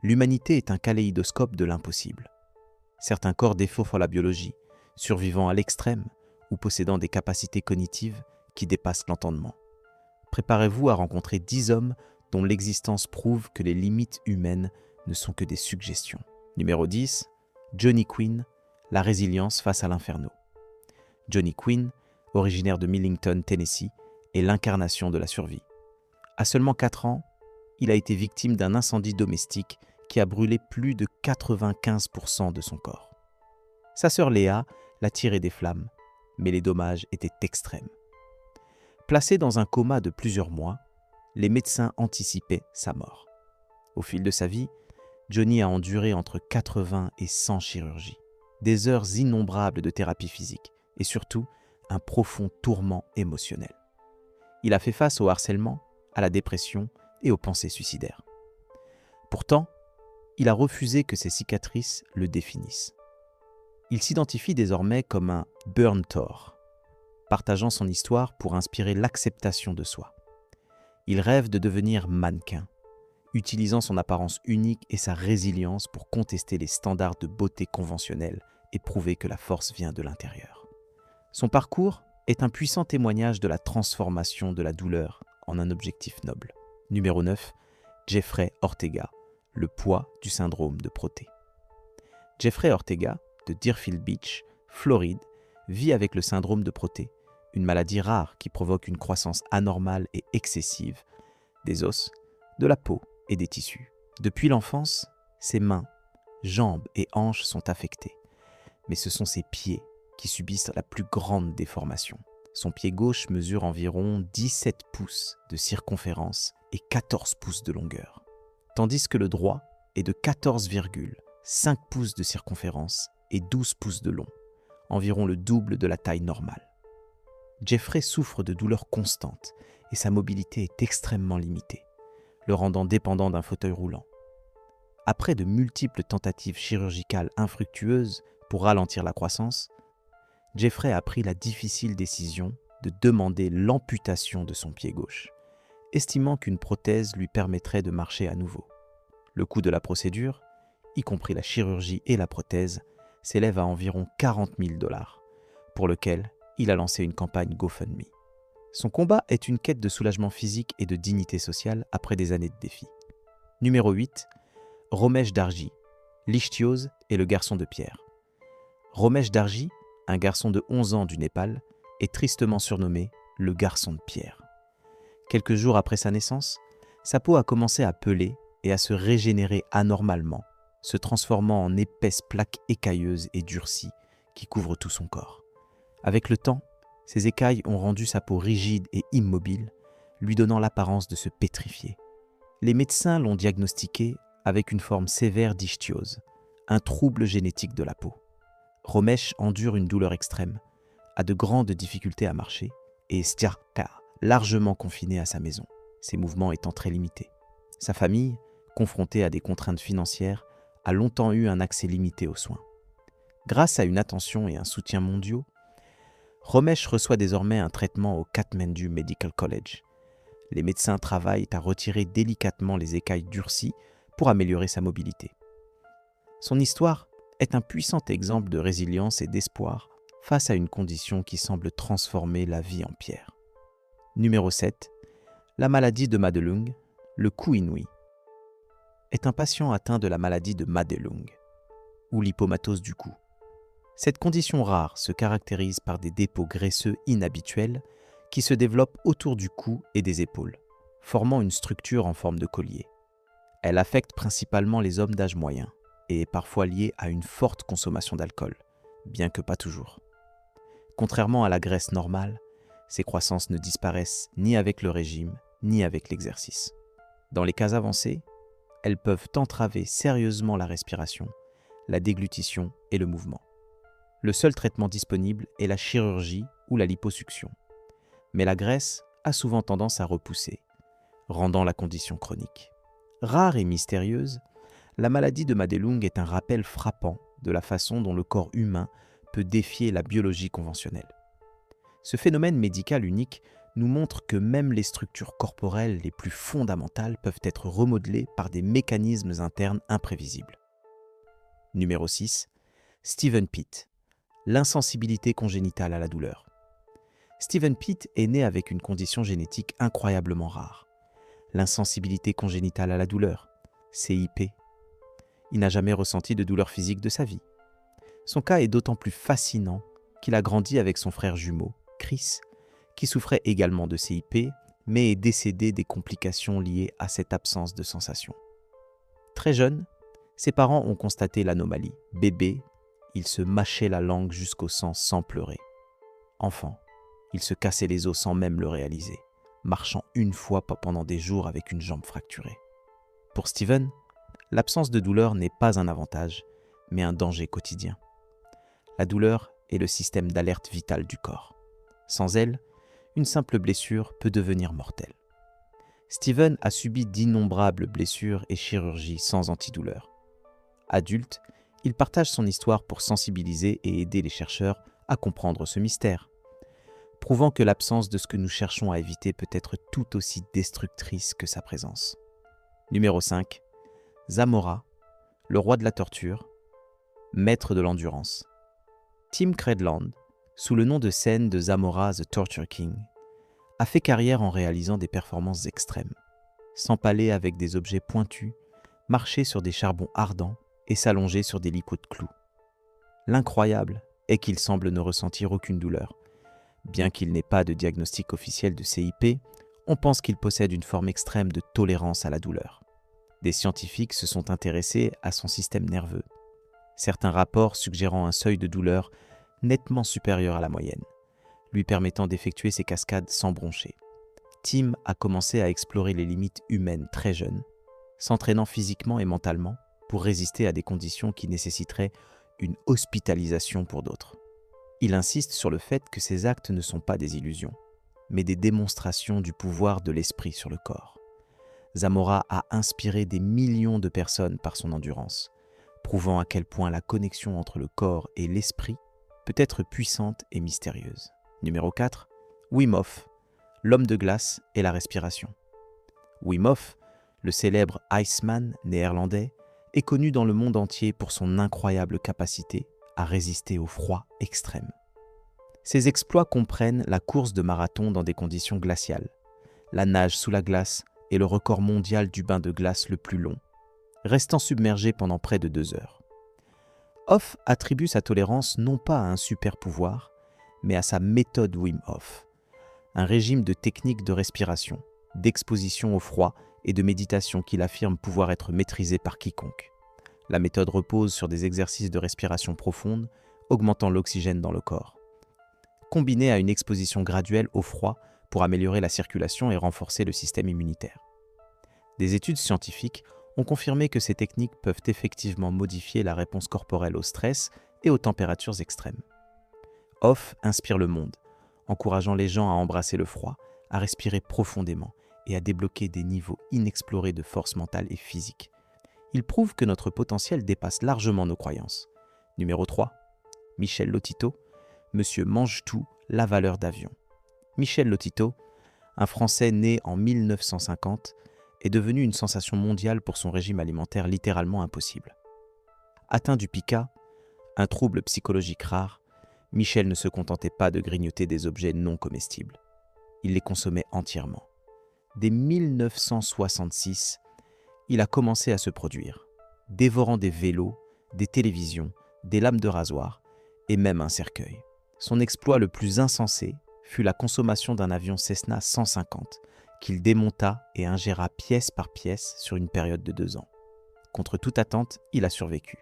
L'humanité est un kaléidoscope de l'impossible. Certains corps défaussent la biologie, survivant à l'extrême ou possédant des capacités cognitives qui dépassent l'entendement. Préparez-vous à rencontrer 10 hommes dont l'existence prouve que les limites humaines ne sont que des suggestions. Numéro 10, Johnny Quinn, la résilience face à l'inferno. Johnny Quinn, originaire de Millington, Tennessee, est l'incarnation de la survie. À seulement 4 ans, il a été victime d'un incendie domestique qui a brûlé plus de 95% de son corps. Sa sœur Léa l'a tiré des flammes, mais les dommages étaient extrêmes. Placé dans un coma de plusieurs mois, les médecins anticipaient sa mort. Au fil de sa vie, Johnny a enduré entre 80 et 100 chirurgies, des heures innombrables de thérapie physique et surtout un profond tourment émotionnel. Il a fait face au harcèlement, à la dépression et aux pensées suicidaires. Pourtant, il a refusé que ses cicatrices le définissent. Il s'identifie désormais comme un burn-tor, partageant son histoire pour inspirer l'acceptation de soi. Il rêve de devenir mannequin, utilisant son apparence unique et sa résilience pour contester les standards de beauté conventionnels et prouver que la force vient de l'intérieur. Son parcours est un puissant témoignage de la transformation de la douleur en un objectif noble. Numéro 9, Jeffrey Ortega, le poids du syndrome de Proté. Jeffrey Ortega, de Deerfield Beach, Floride, vit avec le syndrome de Proté, une maladie rare qui provoque une croissance anormale et excessive des os, de la peau et des tissus. Depuis l'enfance, ses mains, jambes et hanches sont affectées, mais ce sont ses pieds qui subissent la plus grande déformation. Son pied gauche mesure environ 17 pouces de circonférence et 14 pouces de longueur, tandis que le droit est de 14,5 pouces de circonférence et 12 pouces de long, environ le double de la taille normale. Jeffrey souffre de douleurs constantes et sa mobilité est extrêmement limitée, le rendant dépendant d'un fauteuil roulant. Après de multiples tentatives chirurgicales infructueuses pour ralentir la croissance, Jeffrey a pris la difficile décision de demander l'amputation de son pied gauche, estimant qu'une prothèse lui permettrait de marcher à nouveau. Le coût de la procédure, y compris la chirurgie et la prothèse, s'élève à environ 40 000 $, pour lequel il a lancé une campagne GoFundMe. Son combat est une quête de soulagement physique et de dignité sociale après des années de défis. Numéro 8, Romesh Darji, l'ichthyose et le garçon de pierre. Romesh Darji, un garçon de 11 ans du Népal, est tristement surnommé le garçon de pierre. Quelques jours après sa naissance, sa peau a commencé à peler et à se régénérer anormalement, se transformant en épaisses plaques écailleuses et durcies qui couvrent tout son corps. Avec le temps, ces écailles ont rendu sa peau rigide et immobile, lui donnant l'apparence de se pétrifier. Les médecins l'ont diagnostiqué avec une forme sévère d'ichthyose, un trouble génétique de la peau. Romesh endure une douleur extrême, a de grandes difficultés à marcher et est largement confiné à sa maison, ses mouvements étant très limités. Sa famille, confrontée à des contraintes financières, a longtemps eu un accès limité aux soins. Grâce à une attention et un soutien mondiaux, Romesh reçoit désormais un traitement au Kathmandu Medical College. Les médecins travaillent à retirer délicatement les écailles durcies pour améliorer sa mobilité. Son histoire est un puissant exemple de résilience et d'espoir face à une condition qui semble transformer la vie en pierre. Numéro 7. La maladie de Madelung, le cou inouï, est un patient atteint de la maladie de Madelung, ou l'hypomatose du cou. Cette condition rare se caractérise par des dépôts graisseux inhabituels qui se développent autour du cou et des épaules, formant une structure en forme de collier. Elle affecte principalement les hommes d'âge moyen et est parfois liée à une forte consommation d'alcool, bien que pas toujours. Contrairement à la graisse normale, ces croissances ne disparaissent ni avec le régime, ni avec l'exercice. Dans les cas avancés, elles peuvent entraver sérieusement la respiration, la déglutition et le mouvement. Le seul traitement disponible est la chirurgie ou la liposuction. Mais la graisse a souvent tendance à repousser, rendant la condition chronique. Rare et mystérieuse, la maladie de Madelung est un rappel frappant de la façon dont le corps humain peut défier la biologie conventionnelle. Ce phénomène médical unique nous montre que même les structures corporelles les plus fondamentales peuvent être remodelées par des mécanismes internes imprévisibles. Numéro 6. Stephen Pitt. L'insensibilité congénitale à la douleur. Stephen Pitt est né avec une condition génétique incroyablement rare. L'insensibilité congénitale à la douleur, CIP. Il n'a jamais ressenti de douleur physique de sa vie. Son cas est d'autant plus fascinant qu'il a grandi avec son frère jumeau, Chris, qui souffrait également de CIP, mais est décédé des complications liées à cette absence de sensation. Très jeune, ses parents ont constaté l'anomalie. Bébé, il se mâchait la langue jusqu'au sang sans pleurer. Enfant, il se cassait les os sans même le réaliser, marchant une fois pendant des jours avec une jambe fracturée. Pour Steven, l'absence de douleur n'est pas un avantage, mais un danger quotidien. La douleur est le système d'alerte vitale du corps. Sans elle, une simple blessure peut devenir mortelle. Steven a subi d'innombrables blessures et chirurgies sans antidouleur. Adulte, il partage son histoire pour sensibiliser et aider les chercheurs à comprendre ce mystère, prouvant que l'absence de ce que nous cherchons à éviter peut être tout aussi destructrice que sa présence. Numéro 5. Zamora, le roi de la torture, maître de l'endurance. Tim Credland, sous le nom de scène de Zamora the Torture King, a fait carrière en réalisant des performances extrêmes, s'empaler avec des objets pointus, marcher sur des charbons ardents et s'allonger sur des lipots de clous. L'incroyable est qu'il semble ne ressentir aucune douleur. Bien qu'il n'ait pas de diagnostic officiel de CIP, on pense qu'il possède une forme extrême de tolérance à la douleur. Des scientifiques se sont intéressés à son système nerveux, certains rapports suggérant un seuil de douleur nettement supérieur à la moyenne, lui permettant d'effectuer ses cascades sans broncher. Tim a commencé à explorer les limites humaines très jeune, s'entraînant physiquement et mentalement pour résister à des conditions qui nécessiteraient une hospitalisation pour d'autres. Il insiste sur le fait que ces actes ne sont pas des illusions, mais des démonstrations du pouvoir de l'esprit sur le corps. Zamora a inspiré des millions de personnes par son endurance, prouvant à quel point la connexion entre le corps et l'esprit peut être puissante et mystérieuse. Numéro 4. Wim Hof, l'homme de glace et la respiration. Wim Hof, le célèbre Iceman néerlandais, est connu dans le monde entier pour son incroyable capacité à résister au froid extrême. Ses exploits comprennent la course de marathon dans des conditions glaciales, la nage sous la glace et le record mondial du bain de glace le plus long, restant submergé pendant près de 2 heures. Hof attribue sa tolérance non pas à un super pouvoir, mais à sa méthode Wim Hof, un régime de techniques de respiration, d'exposition au froid et de méditation qu'il affirme pouvoir être maîtrisé par quiconque. La méthode repose sur des exercices de respiration profonde, augmentant l'oxygène dans le corps, combinée à une exposition graduelle au froid pour améliorer la circulation et renforcer le système immunitaire. Des études scientifiques ont confirmé que ces techniques peuvent effectivement modifier la réponse corporelle au stress et aux températures extrêmes. Hof inspire le monde, encourageant les gens à embrasser le froid, à respirer profondément et à débloquer des niveaux inexplorés de force mentale et physique. Il prouve que notre potentiel dépasse largement nos croyances. Numéro 3. Michel Lotito, Monsieur Mange-Tout, l'avaleur d'avion. Michel Lotito, un Français né en 1950, est devenu une sensation mondiale pour son régime alimentaire littéralement impossible. Atteint du pica, un trouble psychologique rare, Michel ne se contentait pas de grignoter des objets non comestibles. Il les consommait entièrement. Dès 1966, il a commencé à se produire, dévorant des vélos, des télévisions, des lames de rasoir et même un cercueil. Son exploit le plus insensé fut la consommation d'un avion Cessna 150 qu'il démonta et ingéra pièce par pièce sur une période de 2 ans. Contre toute attente, il a survécu.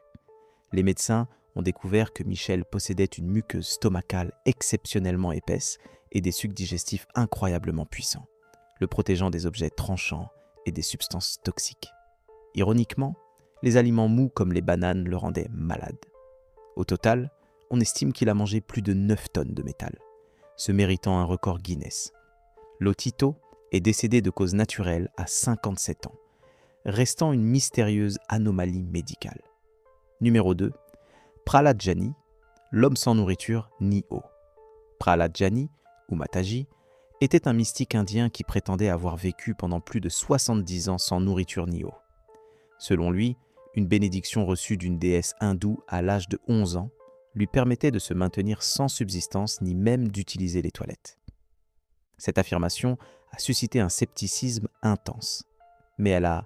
Les médecins ont découvert que Michel possédait une muqueuse stomacale exceptionnellement épaisse et des sucs digestifs incroyablement puissants, le protégeant des objets tranchants et des substances toxiques. Ironiquement, les aliments mous comme les bananes le rendaient malade. Au total, on estime qu'il a mangé plus de 9 tonnes de métal, se méritant un record Guinness. Lotito est décédé de cause naturelle à 57 ans, restant une mystérieuse anomalie médicale. Numéro 2. Prahlad Jani, l'homme sans nourriture ni eau. Prahlad Jani, ou Mataji, était un mystique indien qui prétendait avoir vécu pendant plus de 70 ans sans nourriture ni eau. Selon lui, une bénédiction reçue d'une déesse hindoue à l'âge de 11 ans lui permettait de se maintenir sans subsistance ni même d'utiliser les toilettes. Cette affirmation a suscité un scepticisme intense, mais elle a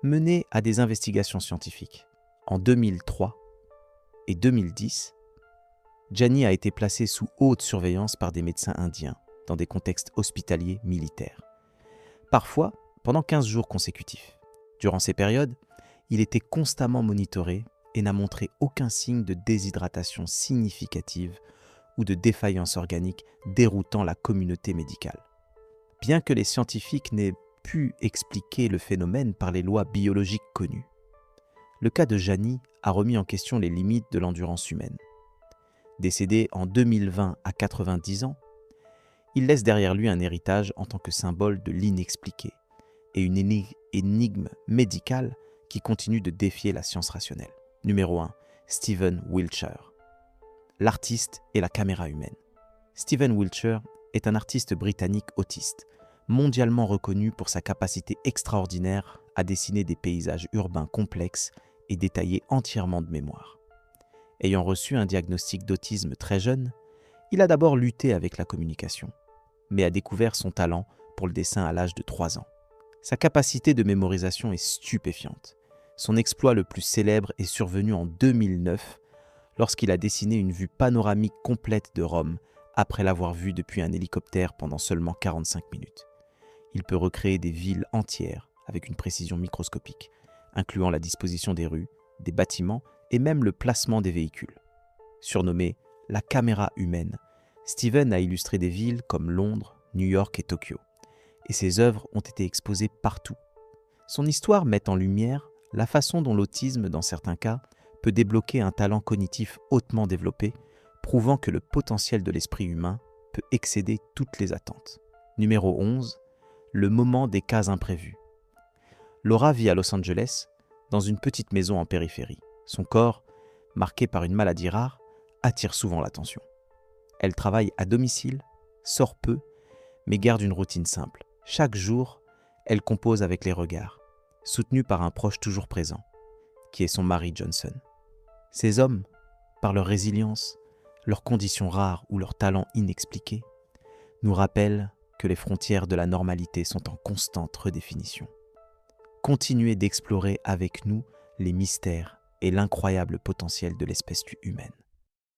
mené à des investigations scientifiques. En 2003 et 2010, Jani a été placé sous haute surveillance par des médecins indiens dans des contextes hospitaliers militaires, parfois pendant 15 jours consécutifs. Durant ces périodes, il était constamment monitoré et n'a montré aucun signe de déshydratation significative ou de défaillance organique déroutant la communauté médicale. Bien que les scientifiques n'aient pu expliquer le phénomène par les lois biologiques connues, le cas de Jani a remis en question les limites de l'endurance humaine. Décédé en 2020 à 90 ans, il laisse derrière lui un héritage en tant que symbole de l'inexpliqué et une énigme médicale qui continue de défier la science rationnelle. Numéro 1. Stephen Wiltshire. L'artiste et la caméra humaine. Stephen Wiltshire est un artiste britannique autiste, mondialement reconnu pour sa capacité extraordinaire à dessiner des paysages urbains complexes et détaillés entièrement de mémoire. Ayant reçu un diagnostic d'autisme très jeune, il a d'abord lutté avec la communication, mais a découvert son talent pour le dessin à l'âge de 3 ans. Sa capacité de mémorisation est stupéfiante. Son exploit le plus célèbre est survenu en 2009, lorsqu'il a dessiné une vue panoramique complète de Rome après l'avoir vue depuis un hélicoptère pendant seulement 45 minutes. Il peut recréer des villes entières avec une précision microscopique, incluant la disposition des rues, des bâtiments et même le placement des véhicules. Surnommé la caméra humaine, Stephen a illustré des villes comme Londres, New York et Tokyo, et ses œuvres ont été exposées partout. Son histoire met en lumière la façon dont l'autisme, dans certains cas, peut débloquer un talent cognitif hautement développé, prouvant que le potentiel de l'esprit humain peut excéder toutes les attentes. Numéro 11. Le moment des cas imprévus. Laura vit à Los Angeles, dans une petite maison en périphérie. Son corps, marqué par une maladie rare, attire souvent l'attention. Elle travaille à domicile, sort peu, mais garde une routine simple. Chaque jour, elle compose avec les regards, soutenue par un proche toujours présent, qui est son mari Johnson. Ces hommes, par leur résilience, leurs conditions rares ou leurs talents inexpliqués, nous rappellent que les frontières de la normalité sont en constante redéfinition. Continuez d'explorer avec nous les mystères et l'incroyable potentiel de l'espèce humaine.